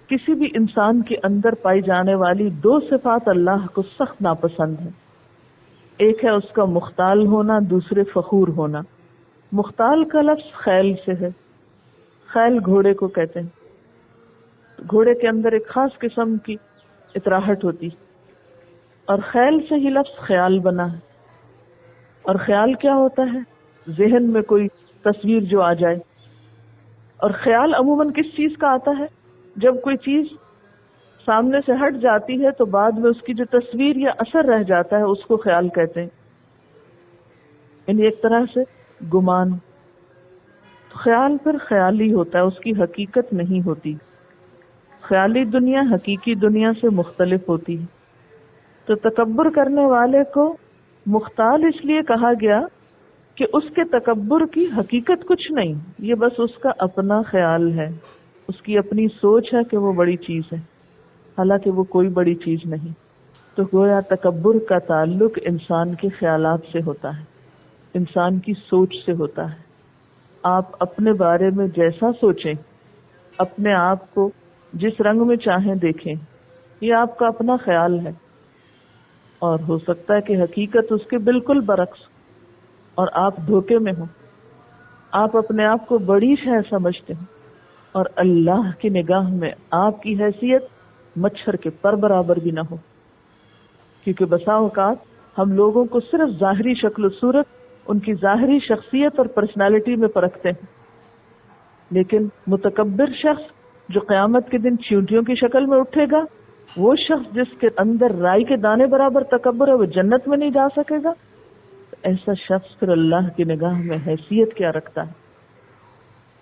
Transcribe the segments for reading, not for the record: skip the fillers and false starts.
کسی بھی انسان کے اندر پائی جانے والی دو صفات اللہ کو سخت ناپسند ہے. ایک ہے اس کا مختال ہونا، دوسرے فخور ہونا. مختال کا لفظ خیل سے ہے. خیل گھوڑے کو کہتے ہیں. گھوڑے کے اندر ایک خاص قسم کی اطراحٹ ہوتی، اور خیل سے ہی لفظ خیال بنا ہے. اور خیال کیا ہوتا ہے؟ ذہن میں کوئی تصویر جو آ جائے. اور خیال عموماً کس چیز کا آتا ہے؟ جب کوئی چیز سامنے سے ہٹ جاتی ہے تو بعد میں اس کی جو تصویر یا اثر رہ جاتا ہے اس کو خیال کہتے ہیں. یعنی ایک طرح سے گمان. خیال پھر خیالی ہوتا ہے، اس کی حقیقت نہیں ہوتی. خیالی دنیا حقیقی دنیا سے مختلف ہوتی ہے. تو تکبر کرنے والے کو مختال اس لیے کہا گیا کہ اس کے تکبر کی حقیقت کچھ نہیں، یہ بس اس کا اپنا خیال ہے، اس کی اپنی سوچ ہے کہ وہ بڑی چیز ہے، حالانکہ وہ کوئی بڑی چیز نہیں. تو گویا تکبر کا تعلق انسان کے خیالات سے ہوتا ہے، انسان کی سوچ سے ہوتا ہے. آپ اپنے بارے میں جیسا سوچیں، اپنے آپ کو جس رنگ میں چاہیں دیکھیں، یہ آپ کا اپنا خیال ہے. اور ہو سکتا ہے کہ حقیقت اس کے بالکل برعکس، اور آپ دھوکے میں ہوں. آپ اپنے آپ کو بڑی شے سمجھتے ہیں، اور اللہ کی نگاہ میں آپ کی حیثیت مچھر کے پر برابر بھی نہ ہو. کیونکہ بسا اوقات ہم لوگوں کو صرف ظاہری شکل و صورت، ان کی ظاہری شخصیت اور پرسنالٹی میں پرکھتے ہیں. لیکن متکبر شخص جو قیامت کے دن چیونٹیوں کی شکل میں اٹھے گا، وہ شخص جس کے اندر رائی کے دانے برابر تکبر ہے، وہ جنت میں نہیں جا سکے گا. تو ایسا شخص پھر اللہ کی نگاہ میں حیثیت کیا رکھتا ہے؟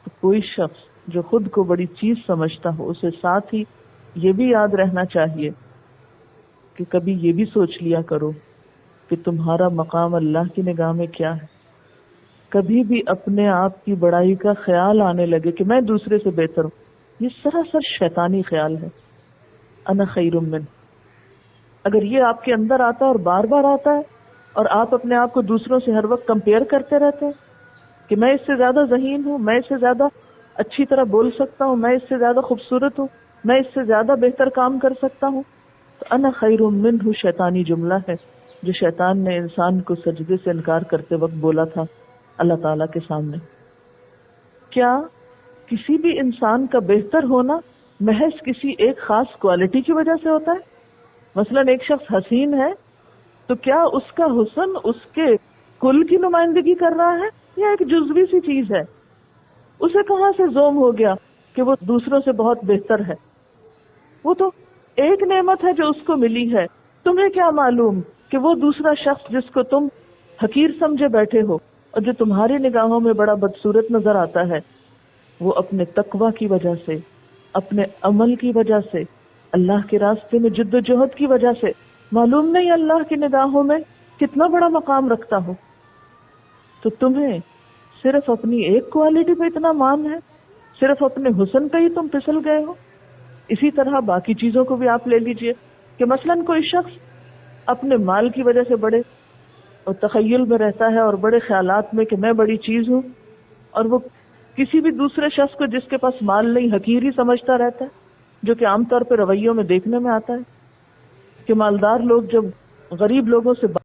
تو کوئی شخص جو خود کو بڑی چیز سمجھتا ہو، اسے ساتھ ہی یہ بھی یاد رہنا چاہیے کہ کبھی یہ بھی سوچ لیا کرو کہ تمہارا مقام اللہ کی نگاہ میں کیا ہے. کبھی بھی اپنے آپ کی بڑائی کا خیال آنے لگے کہ میں دوسرے سے بہتر ہوں، یہ سراسر شیطانی خیال ہے. انا خیر من. اگر یہ آپ کے اندر آتا ہے اور بار بار آتا ہے، اور آپ اپنے آپ کو دوسروں سے ہر وقت کمپیئر کرتے رہتے ہیں کہ میں اس سے زیادہ ذہین ہوں، میں اس سے زیادہ اچھی طرح بول سکتا ہوں، میں اس سے زیادہ خوبصورت ہوں، میں اس سے زیادہ بہتر کام کر سکتا ہوں، تو انا خیر منہ شیطانی جملہ ہے جو شیطان نے انسان کو سجدے سے انکار کرتے وقت بولا تھا اللہ تعالیٰ کے سامنے. کیا کسی بھی انسان کا بہتر ہونا محض کسی ایک خاص کوالٹی کی وجہ سے ہوتا ہے؟ مثلا ایک شخص حسین ہے تو کیا اس کا حسن اس کے کل کی نمائندگی کر رہا ہے یا ایک جزوی سی چیز ہے؟ اسے کہاں سے زوم ہو گیا کہ وہ دوسروں سے بہت بہتر ہے؟ وہ تو ایک نعمت ہے جو اس کو ملی ہے. تمہیں کیا معلوم کہ وہ دوسرا شخص جس کو تم حقیر سمجھے بیٹھے ہو اور جو تمہاری نگاہوں میں بڑا بدصورت نظر آتا ہے، وہ اپنے تقوی کی وجہ سے، اپنے عمل کی وجہ سے، اللہ کے راستے میں جد و جہد کی وجہ سے، معلوم نہیں اللہ کی نگاہوں میں کتنا بڑا مقام رکھتا ہو. تو تمہیں صرف اپنی ایک کوالٹی پہ اتنا مان ہے، صرف اپنے حسن پہ ہی تم پھسل گئے ہو. اسی طرح باقی چیزوں کو بھی آپ لے لیجئے کہ مثلاً کوئی شخص اپنے مال کی وجہ سے بڑے اور تخیل میں رہتا ہے اور بڑے خیالات میں کہ میں بڑی چیز ہوں، اور وہ کسی بھی دوسرے شخص کو جس کے پاس مال نہیں حقیر ہی سمجھتا رہتا ہے، جو کہ عام طور پہ رویوں میں دیکھنے میں آتا ہے کہ مالدار لوگ جب غریب لوگوں سے